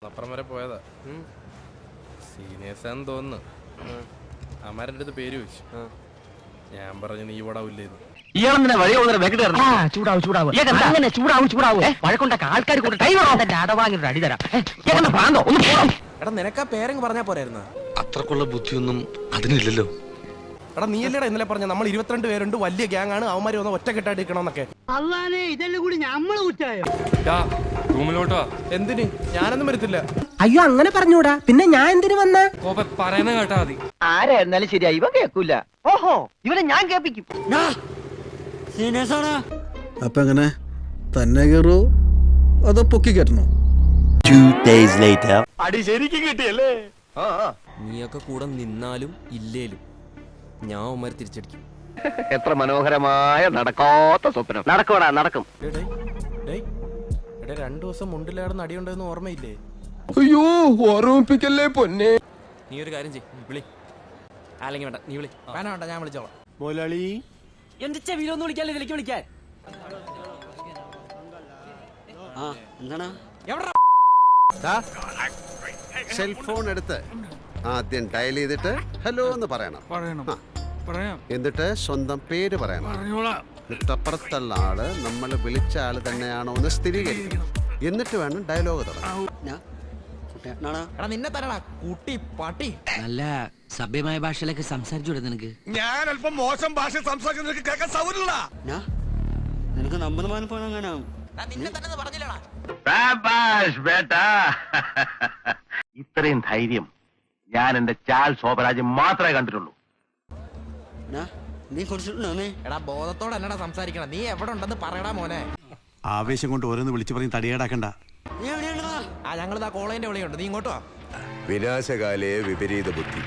അപ്പുറം വരെ പോയതാ. സീനിയേഴ്സാന്ന് തോന്നുന്നു. അമ്മാരുടെ അടുത്ത് പേര് ചോദിച്ചു. ഞാൻ പറഞ്ഞു നീ ഇവിടെ ഇല്ലേന്ന്. എടാ നിനക്കാ പേരങ്ങ് പറഞ്ഞാ പോരായിരുന്ന? അത്രക്കുള്ള ബുദ്ധിയൊന്നും അതിനില്ലല്ലോ. എടാ നീയല്ലേടാ ഇന്നലെ പറഞ്ഞ നമ്മൾ 22 പേരുണ്ട്, വലിയ ഗ്യാങ് ആണ്, അവന്മാര് വന്ന് ഒറ്റക്കെട്ടായിട്ട് നിൽക്കണമെന്നൊക്കെ. ഇതെല്ലാം കൂടി നമ്മള് കുറ്റായോ? റൂമിലോട്ടോ. എന്തിന്? ഞാനൊന്നും വരത്തില്ല. അയ്യോ അങ്ങനെ പറഞ്ഞൂടാ, പിന്നെ ഞാൻ എന്തിനു വന്ന? പറയുന്ന കേട്ടാ മതി. ആരായിരുന്നാലും ശരിയാ, ഇവ കേൾക്കൂല. ഓഹോ, ഇവനെ ഞാൻ കേൾപ്പിക്കും. അപ്പൊ എങ്ങനെ തന്നെ കയറോ അതോ പൊക്കി കയറ്റണോ? അടി ശരിക്കും കിട്ടിയല്ലേ? നീയൊക്കെ കൂടെ നിന്നാലും ഇല്ലേലും ഞാൻ ഉമ്മര് തിരിച്ചടിക്കും. എത്ര മനോഹരമായ നടക്കാത്ത സ്വപ്നം. നടക്കൂടാ, നടക്കും. എടാ 2 ദിവസം മുണ്ടിലാടുന്ന അടിയുണ്ടെന്ന് ഓർമ്മയില്ലേ? അയ്യോ ഓർമ്മിപ്പിക്കല്ലേ പൊന്നെ. നീ ഒരു കാര്യം ചെയ്യ്, വിളി. അല്ലെങ്കിൽ വേണ്ട, നീ വിളി. വേണ്ട, ഞാൻ വിളിച്ചോളാം. മൊലാളി എന്റെ ചെവിയിലൊന്നും വിളിക്കാൻ, ഇതിലേക്ക് വിളിക്കാൻ. സെൽഫോൺ എടുത്ത് ആദ്യം ഡയൽ ചെയ്തിട്ട് ഹലോ എന്ന് പറയണം. എന്നിട്ട് സ്വന്തം പേര് പറയണം. എന്നിട്ടപ്പുറത്തുള്ള ആള് നമ്മൾ വിളിച്ച ആള് തന്നെയാണോ എന്ന് സ്ഥിരീകരിക്കണം. എന്നിട്ട് വേണം ഡയലോഗ് തുടങ്ങാൻ. നിന്നെ തരടാ കുട്ടി പട്ടി. നല്ല സഭ്യമായ ഭാഷയിലൊക്കെ സംസാരിച്ചൂടെ നിനക്ക്? ഞാൻ അല്പം മോശം ഭാഷ സംസാരിക്കുന്ന കേൾക്കാൻ സൗകര്യമില്ല. നിനക്ക് 50 ഫോൺ അങ്ങനെ ഇത്രയും ധൈര്യം ഞാൻ എന്റെ ചാൽ ശോഭരാജ് മാത്രമേ കണ്ടിട്ടുള്ളൂ. നീ കുടിച്ചിട്ടുണ്ടോ? എടാ ബോധത്തോടെ എന്നടാ സംസാരിക്കണം. നീ എവിടെ ഉണ്ടെന്ന് പറയടാ മോനെ. ആവേശം കൊണ്ട് ഓരോന്ന് വിളിച്ചു പറഞ്ഞ് തടിയേടാക്കണ്ട. ഞങ്ങളിതാ കോളേജിന്റെ വിളിയുണ്ട്, നീ ഇങ്ങോട്ടോ. വിനാശകാലയെ വിപരീത ബുദ്ധി.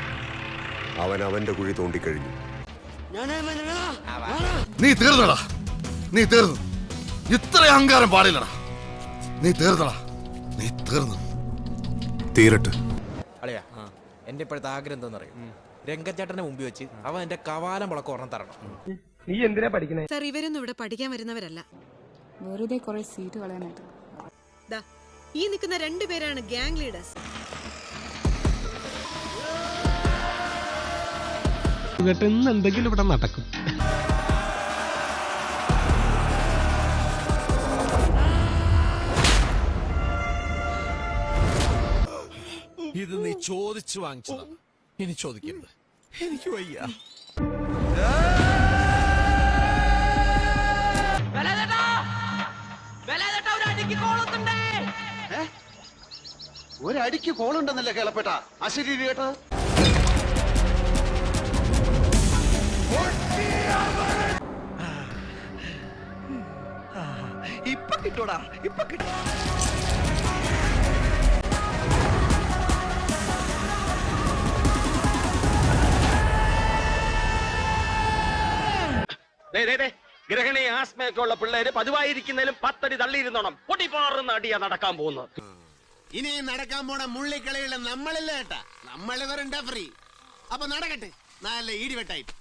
അവൻ അവന്റെ കുഴി തോണ്ടിക്കഴിഞ്ഞു. നീ തീർന്നടാ, നീ തീർന്നു. ഇത്ര അഹങ്കാരം പാടില്ലടാ. നീ തീർന്നടാ, നീ തീർന്നു. തീരട്ട്. അളിയാ, എന്റെ ഇപ്പോഴത്തെ ആഗ്രഹം എന്താണെന്നറിയും? രംഗച്ചേട്ടനെ മുമ്പിൽ വെച്ച് അവൻ എന്റെ കവാലം മുളക്കം ഒരെണ്ണം തരണം. നീ എന്തിനാ പഠിക്കണേ? സാർ, ഇവരൊന്നും ഇവിടെ പഠിക്കാൻ വരുന്നവരല്ല. വെറുതെ കുറെ സീറ്റ് കളയാനായിട്ട്. ഈ നിൽക്കുന്ന 2 പേരാണ് ഗ്യാങ് ലീഡേഴ്സ്. എന്തെങ്കിലും ഇവിടെ നടക്കും. ഇത് നീ ചോദിച്ചു വാങ്ങിച്ചതാ, ഇനി ചോദിക്കരുത്. എനിക്ക് വയ്യ. ഒരടിക്ക് കോളുണ്ടെന്നല്ലേ കേളപ്പെട്ട അശരീരി കേട്ട. ഇപ്പൊ കിട്ടൂടാ, ഇപ്പൊ കിട്ടും. ഗ്രഹണി ആസ്മയൊക്കെ ഉള്ള പിള്ളേര് പതിവായിരിക്കുന്നതിലും 10 അടി തള്ളിയിരുന്നോണം. പൊട്ടിപ്പാറുന്ന അടിയാ നടക്കാൻ പോകുന്നത്. ഇനി നടക്കാൻ പോണ മുള്ളിക്കളിയുള്ള നമ്മളില്ല ഏട്ടാ. നമ്മളിവരുണ്ടാ ഫ്രീ. അപ്പൊ നടക്കട്ടെ, നല്ല ഇടിവെട്ടായിട്ട്.